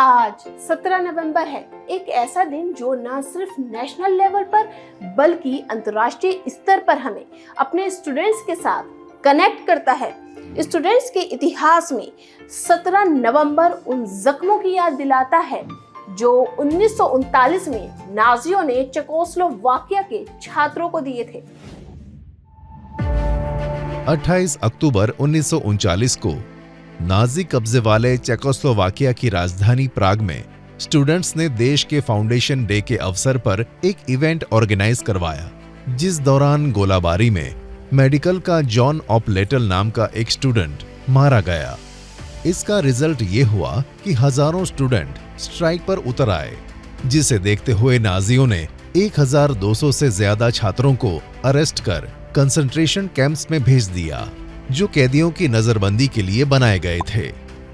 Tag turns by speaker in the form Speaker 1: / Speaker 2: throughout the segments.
Speaker 1: आज 17 नवंबर है, एक ऐसा दिन जो न सिर्फ नेशनल लेवल पर बल्कि अंतर्राष्ट्रीय स्तर पर हमें अपने स्टूडेंट्स के साथ कनेक्ट करता है। स्टूडेंट्स के इतिहास में 17 नवंबर उन जख्मों की याद दिलाता है जो 1939 में नाजियों ने चेकोस्लोवाकिया के छात्रों को दिए थे।
Speaker 2: 28 अक्टूबर 1939 को नाजी कब्जे वाले चेकोस्लोवाकिया की राजधानी प्राग में स्टूडेंट्स ने देश के फाउंडेशन डे के अवसर पर एक इवेंट ऑर्गेनाइज करवाया, जिस दौरान गोलाबारी में मेडिकल का जॉन ऑफ लेटल नाम का एक स्टूडेंट मारा गया। इसका रिजल्ट ये हुआ कि हजारों स्टूडेंट स्ट्राइक पर उतर आए, जिसे देखते हुए नाजियों ने 1200 से ज्यादा छात्रों को अरेस्ट कर कंसंट्रेशन कैंप्स में भेज दिया, जो कैदियों की नजरबंदी के लिए बनाए गए थे।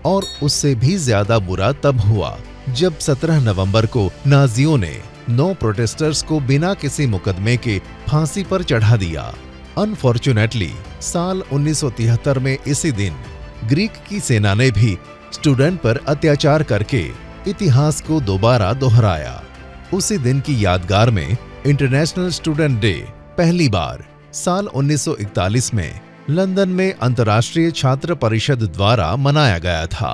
Speaker 2: और उससे भी ज्यादा बुरा तब हुआ जब 17 नवंबर को नाजियों ने 9 प्रोटेस्टर्स को बिना किसी मुकदमे के फांसी पर चढ़ा दिया। अनफॉर्चुनेटली साल 1973 में इसी दिन ग्रीक की सेना ने भी स्टूडेंट पर अत्याचार करके इतिहास को दोबारा दोहराया। उसी दिन की यादगार में इंटरनेशनल स्टूडेंट डे पहली बार साल 1941 में लंदन में अंतर्राष्ट्रीय छात्र परिषद द्वारा मनाया गया था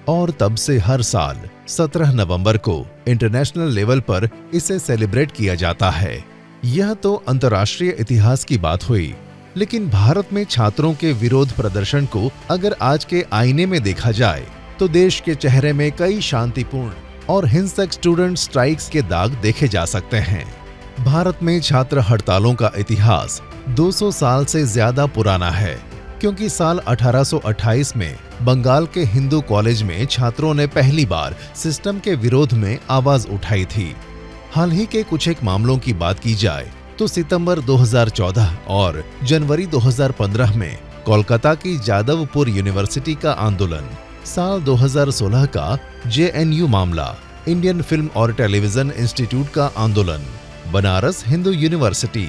Speaker 2: और तब से हर साल 17 नवंबर को इंटरनेशनल लेवल पर इसे सेलिब्रेट किया जाता है। यह तो अंतर्राष्ट्रीय इतिहास की बात हुई, लेकिन भारत में छात्रों के विरोध प्रदर्शन को अगर आज के आईने में देखा जाए तो देश के चेहरे में कई शांतिपूर्ण और हिंसक स्टूडेंट स्ट्राइक्स के दाग देखे जा सकते हैं। भारत में छात्र हड़तालों का इतिहास 200 साल से ज्यादा पुराना है, क्योंकि साल 1828 में बंगाल के हिंदू कॉलेज में छात्रों ने पहली बार सिस्टम के विरोध में आवाज उठाई थी। हाल ही के कुछ एक मामलों की बात की जाए तो सितंबर 2014 और जनवरी 2015 में कोलकाता की जादवपुर यूनिवर्सिटी का आंदोलन, साल 2016 का जेएनयू मामला, इंडियन फिल्म और टेलीविजन इंस्टीट्यूट का आंदोलन, बनारस हिंदू यूनिवर्सिटी,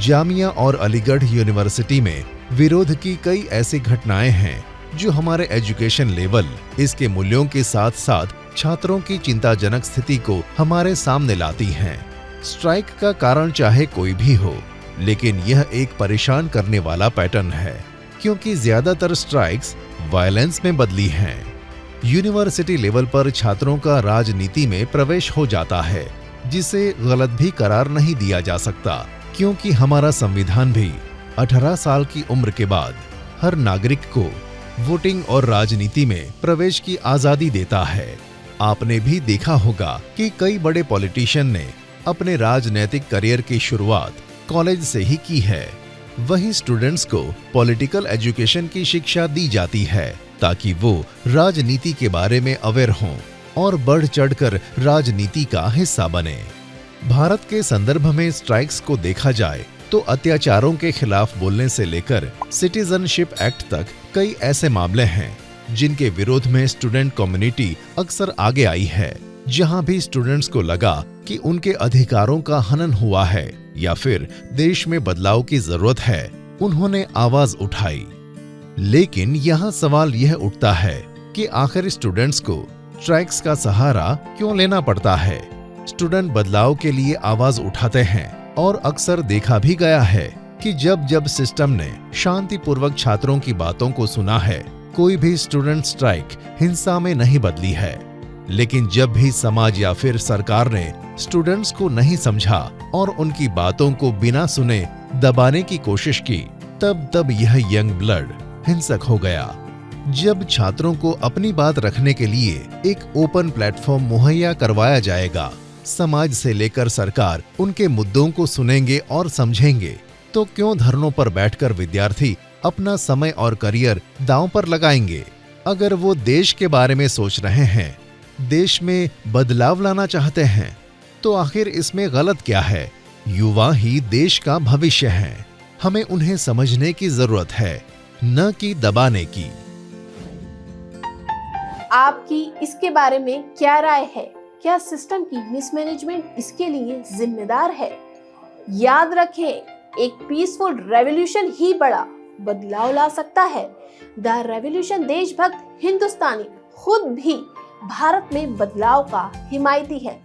Speaker 2: जामिया और अलीगढ़ यूनिवर्सिटी में विरोध की कई ऐसी घटनाएं हैं जो हमारे एजुकेशन लेवल, इसके मूल्यों के साथ साथ छात्रों की चिंताजनक स्थिति को हमारे सामने लाती हैं। स्ट्राइक का कारण चाहे कोई भी हो, लेकिन यह एक परेशान करने वाला पैटर्न है, क्योंकि ज्यादातर स्ट्राइक्स वायलेंस में बदली हैं। यूनिवर्सिटी लेवल पर छात्रों का राजनीति में प्रवेश हो जाता है, जिसे गलत भी करार नहीं दिया जा सकता, क्योंकि हमारा संविधान भी 18 साल की उम्र के बाद हर नागरिक को वोटिंग और राजनीति में प्रवेश की आजादी देता है। आपने भी देखा होगा कि कई बड़े पॉलिटिशियन ने अपने राजनीतिक करियर की शुरुआत कॉलेज से ही की है। वहीं स्टूडेंट्स को पॉलिटिकल एजुकेशन की शिक्षा दी जाती है ताकि वो राजनीति के बारे में अवेयर हों और बढ़ चढ़कर राजनीति का हिस्सा बने। भारत के संदर्भ में स्ट्राइक्स को देखा जाए तो अत्याचारों के खिलाफ बोलने से लेकर सिटीजनशिप एक्ट तक कई ऐसे मामले हैं जिनके विरोध में स्टूडेंट कम्युनिटी अक्सर आगे आई है। जहां भी स्टूडेंट्स को लगा कि उनके अधिकारों का हनन हुआ है या फिर देश में बदलाव की जरूरत है, उन्होंने आवाज उठाई। लेकिन यहाँ सवाल यह उठता है कि आखिर स्टूडेंट्स को स्ट्राइक्स का सहारा क्यों लेना पड़ता है। स्टूडेंट बदलाव के लिए आवाज उठाते हैं और अक्सर देखा भी गया है कि जब जब सिस्टम ने शांतिपूर्वक छात्रों की बातों को सुना है, कोई भी स्टूडेंट स्ट्राइक हिंसा में नहीं बदली है। लेकिन जब भी समाज या फिर सरकार ने स्टूडेंट्स को नहीं समझा और उनकी बातों को बिना सुने दबाने की कोशिश की, तब यह यंग ब्लड हिंसक हो गया। जब छात्रों को अपनी बात रखने के लिए एक ओपन प्लेटफॉर्म मुहैया करवाया जाएगा, समाज से लेकर सरकार उनके मुद्दों को सुनेंगे और समझेंगे, तो क्यों धरनों पर बैठकर विद्यार्थी अपना समय और करियर दांव पर लगाएंगे। अगर वो देश के बारे में सोच रहे हैं, देश में बदलाव लाना चाहते हैं, तो आखिर इसमें गलत क्या है। युवा ही देश का भविष्य हैं। हमें उन्हें समझने की जरूरत है, न कि दबाने की।
Speaker 1: आपकी इसके बारे में क्या राय है? क्या सिस्टम की मिसमैनेजमेंट इसके लिए जिम्मेदार है? याद रखें, एक पीसफुल रेवोल्यूशन ही बड़ा बदलाव ला सकता है। द रेवोल्यूशन देशभक्त हिंदुस्तानी खुद भी भारत में बदलाव का हिमायती है।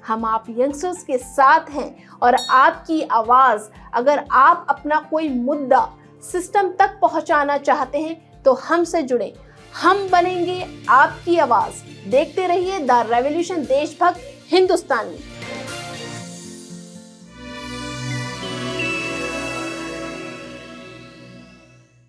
Speaker 1: हम आप यंगस्टर्स के साथ हैं और आपकी आवाज, अगर आप अपना कोई मुद्दा सिस्टम तक पहुंचाना चाहते हैं तो हमसे जुड़े, हम बनेंगे आपकी आवाज। देखते रहिए द रेवोल्यूशन देशभक्त हिंदुस्तानी।